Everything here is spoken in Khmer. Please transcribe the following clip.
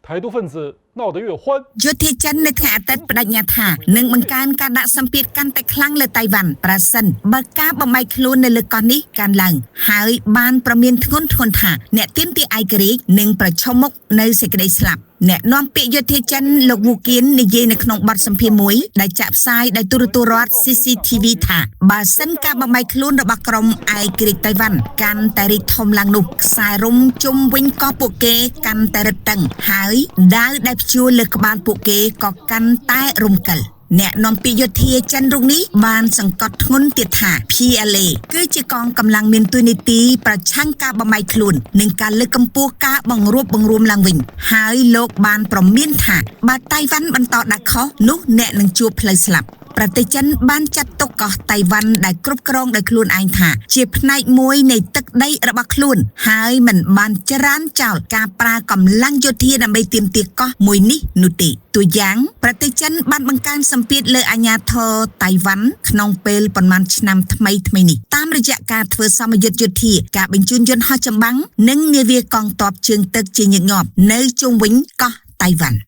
台独分子闹得越欢。យុទ្ធជននៅថ្ងៃអាទិត្យបដិញ្ញាថានឹងបង្កើនការដាក់សម្ពាធកាន់តែខ្លាំងលើតៃវ៉ាន់ប្រសិនបើការបំបែកខ្លួននៅលើកោះនេះកើនឡើងហើយបានប្រមានធ្ងន់ធ្ងរថាអ្នកទាមទារឯករាជ្យនឹងប្រឈមមុខនៅសេចក្តីស្លាប់អ្នកនាំពាក្យយុទ្ធជនលោកវូគៀននិយាយនៅក្នុងបទសម្ភាសន៍មួយដែលចាក់ផ្សាយដោយទូរទស្សន៍រដ្ឋ CCTV ថាបើសិនការបំបែកខ្លួនរបស់ក្រុមឯករាជ្យតៃវ៉ាន់កាន់តែរីកធំឡើងនោះខ្សែរុំជុំវិញកោះពួកគេកាន់តែរឹតតឹងហើយដាវដែលព្យួរលើក្បាលពួកគេក៏កាន់តែរំកិលអ្នកនាំពាក្យយោធាចិនរុងនេះបានសង្កត់ធ្ងន់ទៀតថា PLA គឺជាកងកម្លាំងមានតួនាទីប្រឆាំងការបំបែកខ្លួននិងការលើកកម្ពស់ការបង្រួបបង្រួមឡើងវិញហើយលោកបានប្រមានថាបើតៃវ៉ាន់បន្តដាក់ខុសនោះអ្នកនឹងជួបផ្លូវស្លាប់ប្រទេសចិនបានចាត់ទុកកោះតៃវ៉ាន់ដែលគ្រប់គ្រងដោយខ្លួនឯងថាជាផ្នែកមួយនៃទឹកដីរបស់ខ្លួនហើយមិនបានច្រានចោលការប្រើកម្លាំងយោធាដើម្បីទាមទារកោះមួយនេះនោះទេตัวอย่างប្រទេសចិនបានបង្កើនសម្ពាធលើអាញាធរតៃវ៉ាន់ក្នុងពេលប៉ុន្មានឆ្នាំថ្មីនេះតាមរយៈការធ្វើសមយុទ្ធយោធាការបញ្ជូនយន្តហោះចម្បាំងនិងនាវាកងទ័ពជើងទឹកជាញឹកញាប់នៅជុំវិញកោះតៃវ៉ាន់